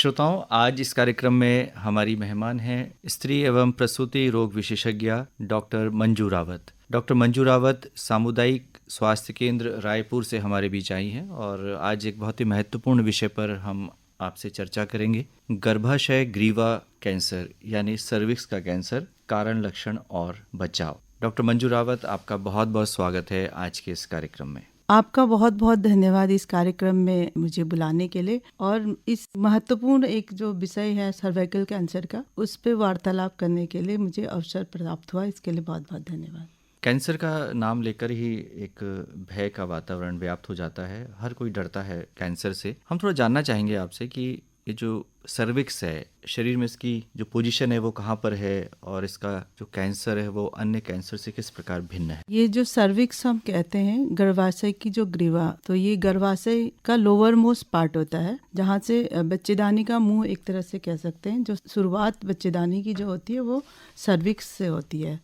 श्रोताओं, आज इस कार्यक्रम में हमारी मेहमान हैं स्त्री एवं प्रसूति रोग विशेषज्ञ डॉक्टर मंजू रावत। डॉक्टर मंजू रावत सामुदायिक स्वास्थ्य केंद्र रायपुर से हमारे बीच आई हैं और आज एक बहुत ही महत्वपूर्ण विषय पर हम आपसे चर्चा करेंगे। गर्भाशय ग्रीवा कैंसर यानी सर्विक्स का कैंसर, कारण, लक्षण और बचाव। डॉक्टर मंजू रावत, आपका बहुत बहुत स्वागत है आज के इस कार्यक्रम में। आपका बहुत बहुत धन्यवाद इस कार्यक्रम में मुझे बुलाने के लिए और इस महत्वपूर्ण एक जो विषय है सर्वाइकल कैंसर का, उस पर वार्तालाप करने के लिए मुझे अवसर प्राप्त हुआ। इसके लिए बहुत बहुत धन्यवाद। कैंसर का नाम लेकर ही एक भय का वातावरण व्याप्त हो जाता है, हर कोई डरता है कैंसर से। हम थोड़ा जानना चाहेंगे आपसे कि ये जो सर्विक्स है, शरीर में इसकी जो पोजीशन है वो कहाँ पर है और इसका जो कैंसर है वो अन्य कैंसर से किस प्रकार भिन्न है। ये जो सर्विक्स हम कहते हैं, गर्भाशय की जो ग्रीवा, तो ये गर्भाशय का लोअर मोस्ट पार्ट होता है, जहाँ से बच्चेदानी का मुंह एक तरह से कह सकते हैं। जो शुरुआत बच्चेदानी की जो होती है वो सर्विक्स से होती है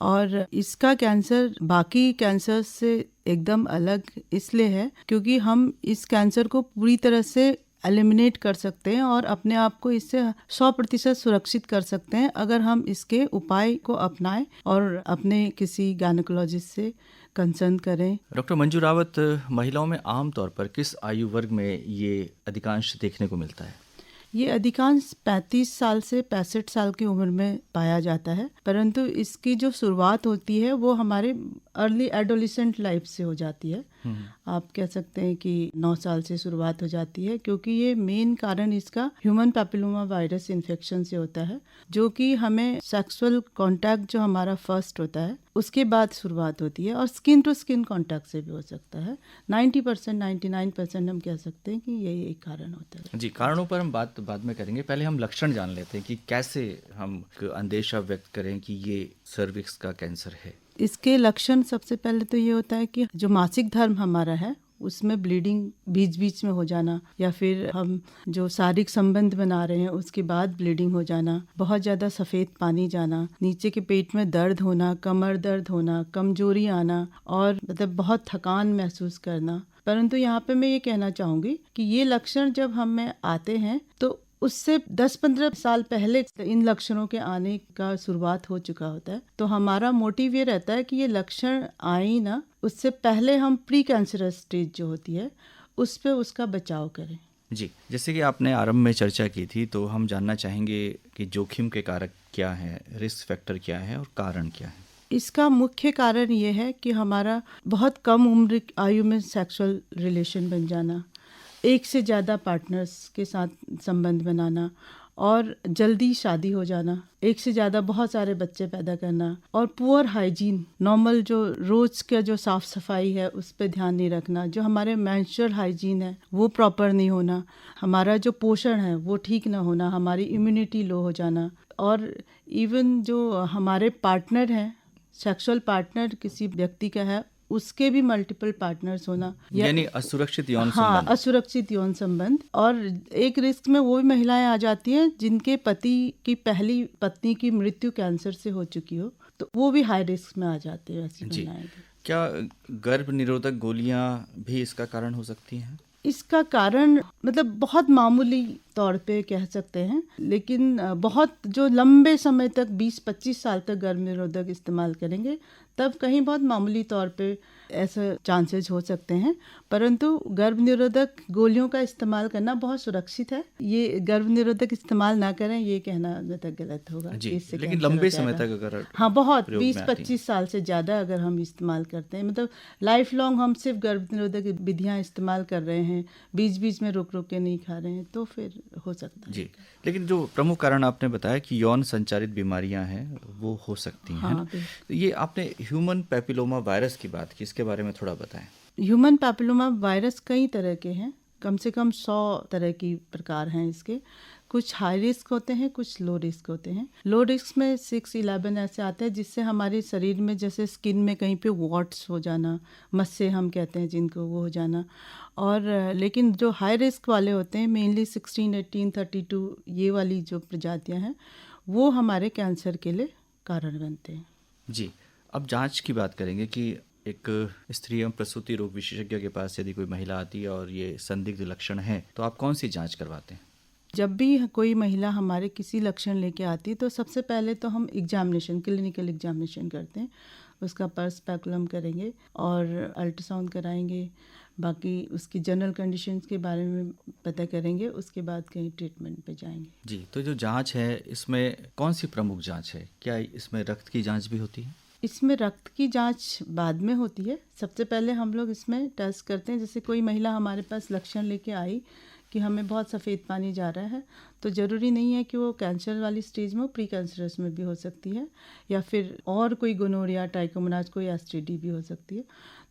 और इसका कैंसर बाकी कैंसर से एकदम अलग इसलिए है क्योंकि हम इस कैंसर को पूरी तरह से एलिमिनेट कर सकते हैं और अपने आप को इससे 100% सुरक्षित कर सकते हैं अगर हम इसके उपाय को अपनाएं और अपने किसी गायनेकोलॉजिस्ट से कंसर्न करें। डॉक्टर मंजू रावत, महिलाओं में आमतौर पर किस आयु वर्ग में ये अधिकांश देखने को मिलता है? ये अधिकांश 35 साल से 65 साल की उम्र में पाया जाता है, परंतु इसकी जो शुरुआत होती है वो हमारे अर्ली एडोलेसेंट लाइफ से हो जाती है। आप कह सकते हैं कि 9 साल से शुरुआत हो जाती है क्योंकि ये मेन कारण इसका ह्यूमन पैपिलोमा वायरस इन्फेक्शन से होता है, जो कि हमें सेक्सुअल कांटेक्ट जो हमारा फर्स्ट होता है उसके बाद शुरुआत होती है और स्किन टू स्किन कांटेक्ट से भी हो सकता है। 90% 99% हम कह सकते हैं कि यही एक कारण होता है। जी, कारणों पर हम बात बाद में करेंगे, पहले हम लक्षण जान लेते हैं कि कैसे हम अंदेशा व्यक्त करें कि ये सर्विक्स का कैंसर है। इसके लक्षण सबसे पहले तो ये होता है कि जो मासिक धर्म हमारा है उसमें ब्लीडिंग बीच बीच में हो जाना, या फिर हम जो शारीरिक संबंध बना रहे हैं उसके बाद ब्लीडिंग हो जाना, बहुत ज़्यादा सफ़ेद पानी जाना, नीचे के पेट में दर्द होना, कमर दर्द होना, कमजोरी आना और मतलब बहुत थकान महसूस करना। परंतु यहाँ पे मैं ये कहना चाहूँगी कि ये लक्षण जब हमें आते हैं तो उससे 10-15 साल पहले इन लक्षणों के आने का शुरुआत हो चुका होता है। तो हमारा मोटिव ये रहता है कि ये लक्षण आए ना, उससे पहले हम प्री कैंसरस स्टेज जो होती है उस पे उसका बचाव करें। जी, जैसे कि आपने आरंभ में चर्चा की थी, तो हम जानना चाहेंगे कि जोखिम के कारक क्या हैं, रिस्क फैक्टर क्या है और कारण क्या है। इसका मुख्य कारण ये है कि हमारा बहुत कम उम्र आयु में सेक्सुअल रिलेशन बन जाना, एक से ज़्यादा पार्टनर्स के साथ संबंध बनाना और जल्दी शादी हो जाना, एक से ज़्यादा बहुत सारे बच्चे पैदा करना और पुअर हाइजीन, नॉर्मल जो रोज़ का जो साफ़ सफाई है उस पर ध्यान नहीं रखना, जो हमारे मेंस्ट्रुअल हाइजीन है वो प्रॉपर नहीं होना, हमारा जो पोषण है वो ठीक ना होना, हमारी इम्यूनिटी लो हो जाना और इवन जो हमारे पार्टनर हैं, सेक्सुअल पार्टनर किसी व्यक्ति का है उसके भी मल्टीपल पार्टनर्स होना, यानी असुरक्षित यौन संबंध। हाँ, असुरक्षित यौन संबंध। और एक रिस्क में वो भी महिलाएं आ जाती हैं जिनके पति की पहली पत्नी की मृत्यु कैंसर से हो चुकी हो, तो वो भी हाई रिस्क में आ जाते हैं ऐसी महिलाएं। क्या गर्भ निरोधक गोलियां भी इसका कारण हो सकती हैं? इसका कारण मतलब बहुत मामूली तौर पे कह सकते हैं, लेकिन बहुत जो लंबे समय तक 20-25 साल तक गर्भ निरोधक इस्तेमाल करेंगे तब कहीं बहुत मामूली तौर पे ऐसे चांसेस हो सकते हैं, परंतु गर्भ निरोधक गोलियों का इस्तेमाल करना बहुत सुरक्षित है। ये गर्भ निरोधक इस्तेमाल ना करें ये कहना तक गलत होगा। इससे लेकिन लंबे समय तक अगर हाँ, बहुत 20-25 साल से ज़्यादा अगर हम इस्तेमाल करते हैं, मतलब लाइफ लॉन्ग हम सिर्फ गर्भ निरोधक विधियाँ इस्तेमाल कर रहे हैं, बीच बीच में रुक रुक के नहीं खा रहे हैं, तो फिर हो सकता है। जी, लेकिन जो प्रमुख कारण आपने बताया कि यौन संचारित बीमारियां हैं वो हो सकती हैं। हाँ, तो ये आपने ह्यूमन पैपिलोमा वायरस की बात की, इसके बारे में थोड़ा बताएं। ह्यूमन पैपिलोमा वायरस कई तरह के हैं, कम से कम 100 तरह की प्रकार हैं इसके। कुछ हाई रिस्क होते हैं, कुछ लो रिस्क होते हैं। लो रिस्क में 6-11 ऐसे आते हैं जिससे हमारे शरीर में जैसे स्किन में कहीं पे वॉट्स हो जाना, मस्से हम कहते हैं जिनको, वो हो जाना। और लेकिन जो हाई रिस्क वाले होते हैं मेनली 16, 18, 32 ये वाली जो प्रजातियां हैं वो हमारे कैंसर के लिए कारण बनते हैं। जी, अब जांच की बात करेंगे कि एक स्त्री एवं प्रसूति रोग विशेषज्ञ के पास यदि कोई महिला आती है और ये संदिग्ध लक्षण है तो आप कौन सी जांच करवाते हैं? जब भी कोई महिला हमारे किसी लक्षण लेके आती है तो सबसे पहले तो हम एग्जामिनेशन, क्लिनिकल एग्जामिनेशन करते हैं। उसका पल्स स्पेकुलम करेंगे और अल्ट्रासाउंड कराएंगे, बाकी उसकी जनरल कंडीशंस के बारे में पता करेंगे, उसके बाद कहीं ट्रीटमेंट पे जाएंगे। जी, तो जो जांच है इसमें कौन सी प्रमुख जांच है? क्या इसमें रक्त की जांच भी होती है? इसमें रक्त की जांच बाद में होती है। सबसे पहले हम लोग इसमें टेस्ट करते हैं। जैसे कोई महिला हमारे पास लक्षण लेके आई कि हमें बहुत सफ़ेद पानी जा रहा है, तो ज़रूरी नहीं है कि वो कैंसर वाली स्टेज में हो, प्री कैंसरस में भी हो सकती है, या फिर और कोई गोनोरिया, ट्राइकोमोनाज, कोई एसटीडी भी हो सकती है।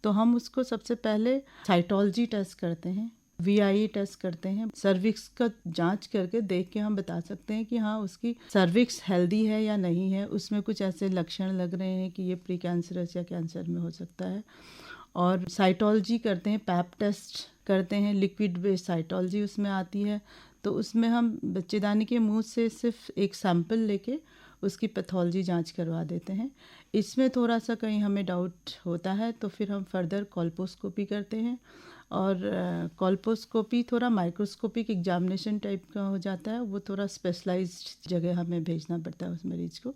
तो हम उसको सबसे पहले साइटोलॉजी टेस्ट करते हैं, VIA टेस्ट करते हैं। सर्विक्स का जांच करके देख के हम बता सकते हैं कि हाँ उसकी सर्विक्स हेल्दी है या नहीं है, उसमें कुछ ऐसे लक्षण लग रहे हैं कि ये प्री कैंसरस या कैंसर में हो सकता है। और साइटोलॉजी करते हैं, पैप टेस्ट करते हैं, लिक्विड बेस्ड साइटोलॉजी उसमें आती है। तो उसमें हम बच्चेदानी के मुंह से सिर्फ एक सैंपल लेके उसकी पैथोलॉजी जांच करवा देते हैं। इसमें थोड़ा सा कहीं हमें डाउट होता है तो फिर हम फर्दर कोल्पोस्कोपी करते हैं, और कोल्पोस्कोपी थोड़ा माइक्रोस्कोपिक एग्जामिनेशन टाइप का हो जाता है, वो थोड़ा स्पेशलाइज्ड जगह हमें भेजना पड़ता है उस मरीज को।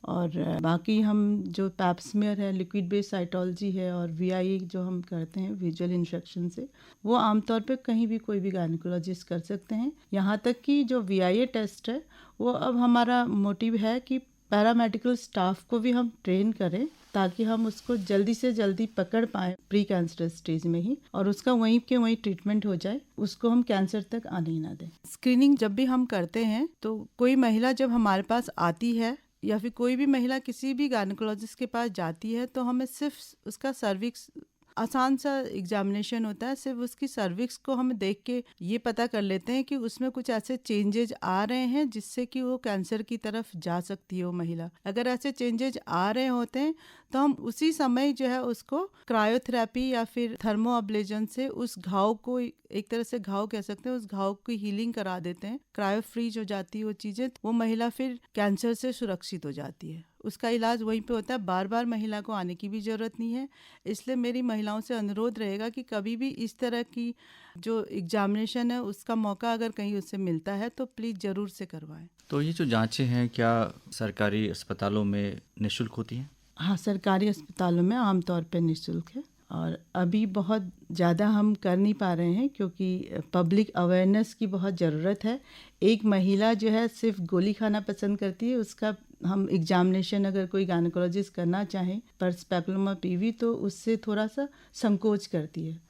और बाकी हम जो पैप स्मीयर है, लिक्विड बेस्ड साइटोलॉजी है, और VIA जो हम करते हैं विजुअल इंस्ट्रक्शन से, वो आमतौर पे कहीं भी कोई भी गायनेकोलॉजिस्ट कर सकते हैं। यहाँ तक कि जो VIA टेस्ट है वो अब हमारा मोटिव है कि पैरामेडिकल स्टाफ को भी हम ट्रेन करें ताकि हम उसको जल्दी से जल्दी पकड़ पाएँ प्री कैंसर स्टेज में ही, और उसका वहीं के वहीं ट्रीटमेंट हो जाए, उसको हम कैंसर तक आने ही ना दें। स्क्रीनिंग जब भी हम करते हैं तो कोई महिला जब हमारे पास आती है या फिर कोई भी महिला किसी भी गायनेकोलॉजिस्ट के पास जाती है तो हमें सिर्फ उसका सर्विक्स, आसान सा एग्जामिनेशन होता है, सिर्फ उसकी सर्विक्स को हम देख के ये पता कर लेते हैं कि उसमें कुछ ऐसे चेंजेज आ रहे हैं जिससे कि वो कैंसर की तरफ जा सकती है वो महिला। अगर ऐसे चेंजेज आ रहे होते हैं तो हम उसी समय जो है उसको क्रायोथेरेपी या फिर थर्मो अब्लेजन से उस घाव को, एक तरह से घाव कह सकते हैं, उस घाव की हीलिंग करा देते हैं। क्रायो फ्रीज हो जाती है वो चीज़ें, वो महिला फिर कैंसर से सुरक्षित हो जाती है। उसका इलाज वहीं पे होता है, बार बार महिला को आने की भी ज़रूरत नहीं है। इसलिए मेरी महिलाओं से अनुरोध रहेगा कि कभी भी इस तरह की जो एग्जामिनेशन है उसका मौका अगर कहीं उससे मिलता है तो प्लीज़ ज़रूर से करवाएं। तो ये जो जांचें हैं क्या सरकारी अस्पतालों में निःशुल्क होती हैं? हाँ, सरकारी अस्पतालों में आमतौर पर निःशुल्क है, और अभी बहुत ज़्यादा हम कर नहीं पा रहे हैं क्योंकि पब्लिक अवेयरनेस की बहुत ज़रूरत है। एक महिला जो है सिर्फ गोली खाना पसंद करती है, उसका हम एग्जामिनेशन अगर कोई गायनेकोलॉजिस्ट करना चाहें पल्स स्पेकुलम और PV तो उससे थोड़ा सा संकोच करती है,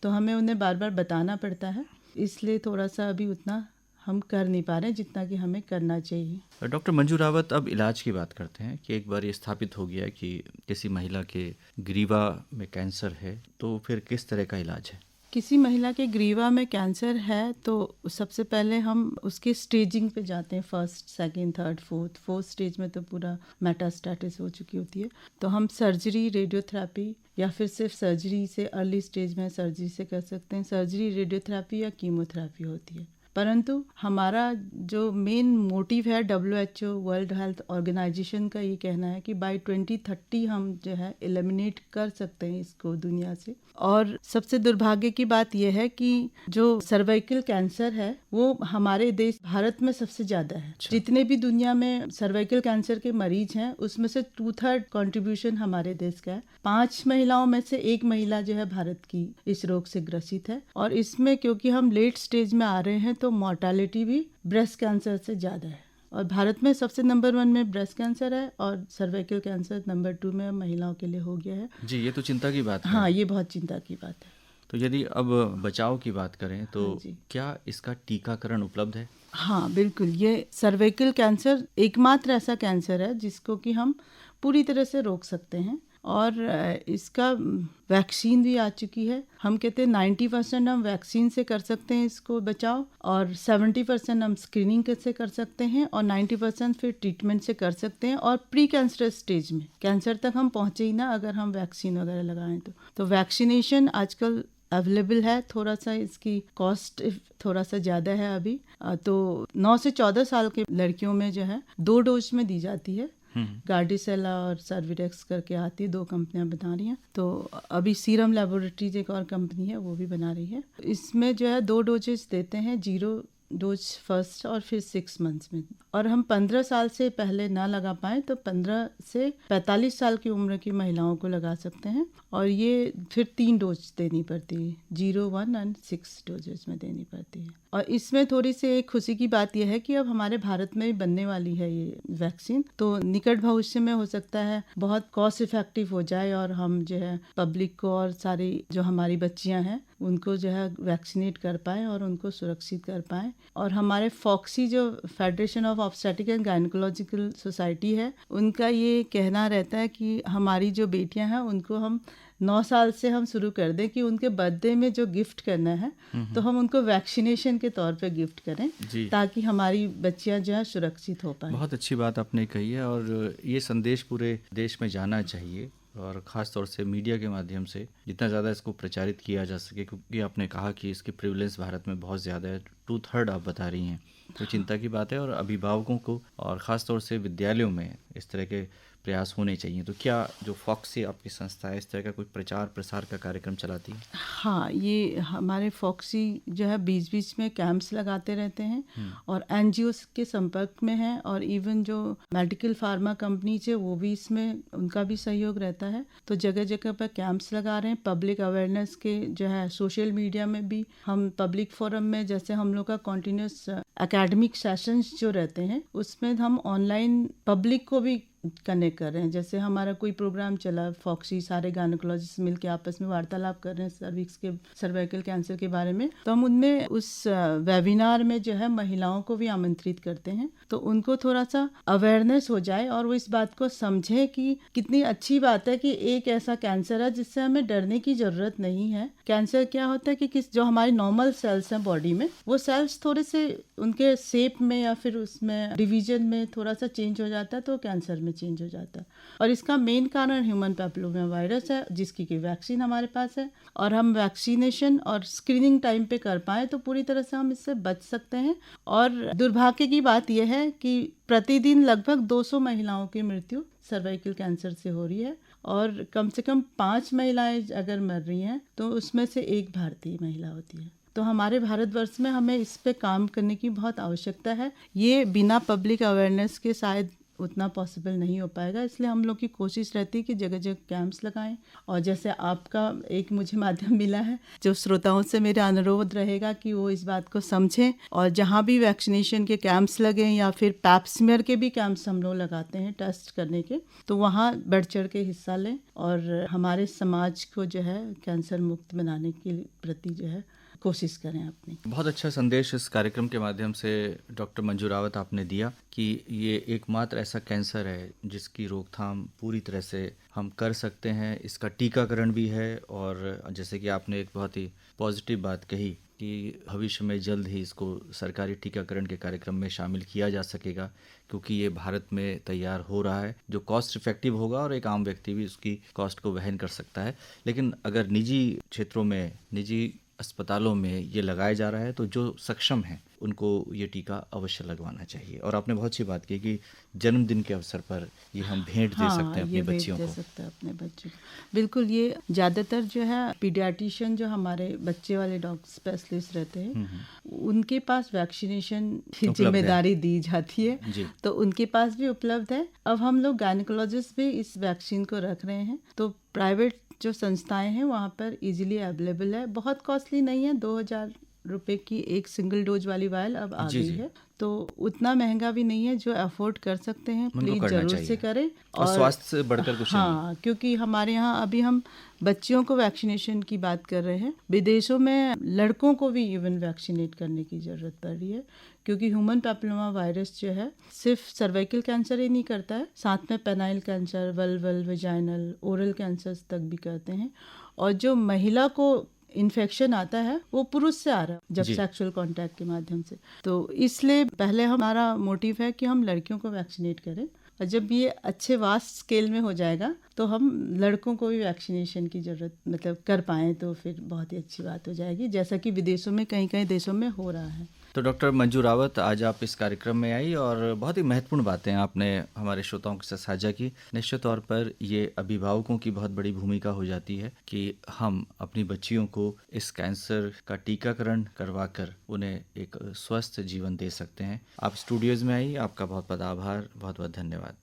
तो हमें उन्हें बार बार बताना पड़ता है। इसलिए थोड़ा सा अभी उतना हम कर नहीं पा रहे हैं जितना कि हमें करना चाहिए। डॉक्टर मंजू रावत, अब इलाज की बात करते हैं कि एक बार ये स्थापित हो गया कि किसी महिला के ग्रीवा में कैंसर है तो फिर किस तरह का इलाज है? किसी महिला के ग्रीवा में कैंसर है तो सबसे पहले हम उसके स्टेजिंग पे जाते हैं, first, second, third, fourth stage में तो पूरा मेटास्टेसिस हो चुकी होती है, तो हम सर्जरी, रेडियोथेरेपी या फिर सिर्फ सर्जरी से, अर्ली स्टेज में सर्जरी से कर सकते हैं। सर्जरी, रेडियोथेरेपी या कीमोथेरेपी होती है। परंतु हमारा जो मेन मोटिव है WHO, वर्ल्ड हेल्थ ऑर्गेनाइजेशन का ये कहना है कि बाय 2030 हम जो है एलिमिनेट कर सकते हैं इसको दुनिया से। और सबसे दुर्भाग्य की बात यह है कि जो सर्वाइकल कैंसर है वो हमारे देश भारत में सबसे ज़्यादा है। जितने भी दुनिया में सर्वाइकल कैंसर के मरीज हैं उसमें से 2/3 कंट्रीब्यूशन हमारे देश का है। 5 महिलाओं में से 1 महिला जो है भारत की इस रोग से ग्रसित है, और इसमें क्योंकि हम लेट स्टेज में आ रहे हैं तो मॉर्टेलिटी भी ब्रेस्ट कैंसर से ज़्यादा है, और भारत में सबसे नंबर 1 में ब्रेस्ट कैंसर है और सर्वाइकल कैंसर नंबर 2 में महिलाओं के लिए हो गया है। जी, ये तो चिंता की बात है। हाँ, ये बहुत चिंता की बात है। तो यदि अब बचाव की बात करें तो हाँ, क्या इसका टीकाकरण उपलब्ध है? हाँ बिल्कुल, ये सर्वाइकल कैंसर एकमात्र ऐसा कैंसर है जिसको कि हम पूरी तरह से रोक सकते हैं, और इसका वैक्सीन भी आ चुकी है। हम कहते हैं 90% हम वैक्सीन से कर सकते हैं इसको बचाव, और 70% हम स्क्रीनिंग से कर सकते हैं, और 90% फिर ट्रीटमेंट से कर सकते हैं। और प्री कैंसर स्टेज में कैंसर तक हम पहुँचे ही ना अगर हम वैक्सीन वगैरह लगाएं तो वैक्सीनेशन आजकल अवेलेबल है। थोड़ा सा इसकी कॉस्ट थोड़ा सा ज़्यादा है अभी, तो 9 से 14 साल के लड़कियों में जो है 2 डोज में दी जाती है। गार्डिसेला और सर्विडेक्स करके आती है, 2 कंपनियां बना रही हैं। तो अभी सीरम लेबोरेटरीज एक और कंपनी है वो भी बना रही है। इसमें जो है 2 डोजेस देते हैं, 0 डोज फर्स्ट और फिर 6 मंथ्स में। और हम 15 साल से पहले ना लगा पाए तो 15 से 45 साल की उम्र की महिलाओं को लगा सकते हैं। और ये फिर 3 डोज देनी पड़ती है, 0, 1 और 6 डोजेस में देनी पड़ती है। और इसमें थोड़ी सी एक खुशी की बात यह है कि अब हमारे भारत में बनने वाली है ये वैक्सीन, तो निकट भविष्य में हो सकता है बहुत कॉस्ट इफेक्टिव हो जाए और हम जो है पब्लिक को और सारी जो हमारी बच्चियां हैं उनको जो है वैक्सीनेट कर पाएँ और उनको सुरक्षित कर पाएँ। और हमारे फॉक्सी जो federation of obstetric and gynaecological society है, उनका ये कहना रहता है कि हमारी जो बेटियां हैं उनको हम 9 साल से हम शुरू कर दें कि उनके बर्थडे में जो गिफ्ट करना है तो हम उनको वैक्सीनेशन के तौर पे गिफ्ट करें ताकि हमारी बच्चियां जो है सुरक्षित हो पाएं। बहुत अच्छी बात आपने कही है और ये संदेश पूरे देश में जाना चाहिए और ख़ास तौर से मीडिया के माध्यम से जितना ज़्यादा इसको प्रचारित किया जा सके, क्योंकि आपने कहा कि इसकी प्रिवलेंस भारत में बहुत ज़्यादा है, 2/3 आप बता रही हैं, तो चिंता की बात है। और अभिभावकों को और ख़ास तौर से विद्यालयों में इस तरह के प्रयास होने चाहिए। तो क्या जो फॉक्सी आपकी संस्था है इस तरह का कोई प्रचार प्रसार का कार्यक्रम चलाती है? हाँ, ये हमारे फॉक्सी जो है बीच बीच में कैंप्स लगाते रहते हैं और एनजीओ के संपर्क में है और इवन जो मेडिकल फार्मा कंपनी है वो भी इसमें उनका भी सहयोग रहता है। तो जगह जगह पर कैंप्स लगा रहे हैं पब्लिक अवेयरनेस के, जो है सोशल मीडिया में भी हम पब्लिक फोरम में, जैसे हम लोग का कॉन्टिन्यूस एकेडमिक सेशंस जो रहते हैं उसमें हम ऑनलाइन पब्लिक को भी कनेक्ट कर रहे हैं। जैसे हमारा कोई प्रोग्राम चला फॉक्सी, सारे गायनेकोलॉजिस्ट मिलकर आपस में वार्तालाप कर रहे हैं सर्विक्स के, सर्वाइकल कैंसर के बारे में, तो हम उनमें उस वेबिनार में जो है महिलाओं को भी आमंत्रित करते हैं तो उनको थोड़ा सा अवेयरनेस हो जाए और वो इस बात को समझे कि कितनी अच्छी बात है कि एक ऐसा कैंसर है जिससे हमें डरने की जरूरत नहीं है। कैंसर क्या होता है कि जो हमारी नॉर्मल सेल्स हैं बॉडी में, वो सेल्स थोड़े से उनके शेप में या फिर उसमें डिवीजन में थोड़ा सा चेंज हो जाता है तो कैंसर में चेंज हो जाता है। और इसका मेन कारण ह्यूमन पैपिलोमा वायरस है जिसकी की वैक्सीन हमारे पास है और हम वैक्सीनेशन और स्क्रीनिंग टाइम पे कर पाए तो पूरी तरह से हम इससे बच सकते हैं। और दुर्भाग्य की बात यह है कि प्रतिदिन लगभग 200 महिलाओं की मृत्यु सर्वाइकल कैंसर से हो रही है और कम से कम 5 महिलाएं अगर मर रही हैं तो उसमें से एक भारतीय महिला होती है। तो हमारे भारतवर्ष में हमें इस पे काम करने की बहुत आवश्यकता है। ये बिना पब्लिक अवेयरनेस के शायद उतना पॉसिबल नहीं हो पाएगा, इसलिए हम लोग की कोशिश रहती है कि जगह जगह कैंप्स लगाएं। और जैसे आपका एक मुझे माध्यम मिला है, जो श्रोताओं से मेरा अनुरोध रहेगा कि वो इस बात को समझें और जहाँ भी वैक्सीनेशन के कैंप्स लगें या फिर पैप्समियर के भी कैंप्स हम लोग लगाते हैं टेस्ट करने के, तो वहाँ बढ़ चढ़ के हिस्सा लें और हमारे समाज को जो है कैंसर मुक्त बनाने के प्रति जो है कोशिश करें अपनी। बहुत अच्छा संदेश इस कार्यक्रम के माध्यम से डॉक्टर मंजू रावत आपने दिया कि ये एकमात्र ऐसा कैंसर है जिसकी रोकथाम पूरी तरह से हम कर सकते हैं। इसका टीकाकरण भी है और जैसे कि आपने एक बहुत ही पॉजिटिव बात कही कि भविष्य में जल्द ही इसको सरकारी टीकाकरण के कार्यक्रम में शामिल किया जा सकेगा, क्योंकि ये भारत में तैयार हो रहा है जो कॉस्ट इफेक्टिव होगा और एक आम व्यक्ति भी उसकी कॉस्ट को वहन कर सकता है। लेकिन अगर निजी क्षेत्रों में, निजी अस्पतालों में ये लगाया जा रहा है तो जो सक्षम हैं उनको ये टीका अवश्य लगवाना चाहिए। और आपने बहुत अच्छी बात की कि जन्मदिन के अवसर पर ये हम भेंट दे सकते हैं अपने बच्चियों को। अपने बच्चों को बिल्कुल। ये ज़्यादातर जो है पीडियाट्रिशियन जो हमारे बच्चे वाले डॉक्टर स्पेशलिस्ट रहते हैं उनके पास वैक्सीनेशन की जिम्मेदारी दी जाती है, तो उनके पास भी उपलब्ध है। अब हम लोग गायनेकोलॉजिस्ट भी इस वैक्सीन को रख रहे हैं, तो प्राइवेट जो संस्थाएं हैं वहाँ पर इजीली अवेलेबल है। बहुत कॉस्टली नहीं है, 2000 रुपए की एक सिंगल डोज वाली वायल अब आ गई है, तो उतना महंगा भी नहीं है। जो अफोर्ड कर सकते हैं प्लीज जरूर से करें और स्वास्थ्य से बढ़कर कुछ नहीं। क्योंकि हमारे यहाँ अभी हम बच्चियों को वैक्सीनेशन की बात कर रहे हैं, विदेशों में लड़कों को भी इवन वैक्सीनेट करने की जरूरत पड़ रही है, क्योंकि ह्यूमन पैपिलोमा वायरस जो है सिर्फ सर्वाइकल कैंसर ही नहीं करता है, साथ में penile cancer, vulval, vaginal, oral cancers तक भी करते हैं। और जो महिला को इन्फेक्शन आता है वो पुरुष से आ रहा है जब सेक्सुअल कांटेक्ट के माध्यम से, तो इसलिए पहले हमारा मोटिव है कि हम लड़कियों को वैक्सीनेट करें और जब ये अच्छे वास्ट स्केल में हो जाएगा तो हम लड़कों को भी वैक्सीनेशन की जरूरत मतलब कर पाएँ तो फिर बहुत ही अच्छी बात हो जाएगी, जैसा कि विदेशों में कई कई देशों में हो रहा है। तो डॉक्टर मंजू रावत, आज आप इस कार्यक्रम में आई और बहुत ही महत्वपूर्ण बातें आपने हमारे श्रोताओं के साथ साझा की। निश्चित तौर पर ये अभिभावकों की बहुत बड़ी भूमिका हो जाती है कि हम अपनी बच्चियों को इस कैंसर का टीकाकरण करवाकर उन्हें एक स्वस्थ जीवन दे सकते हैं। आप स्टूडियोज़ में आई, आपका बहुत बहुत आभार, बहुत बहुत धन्यवाद।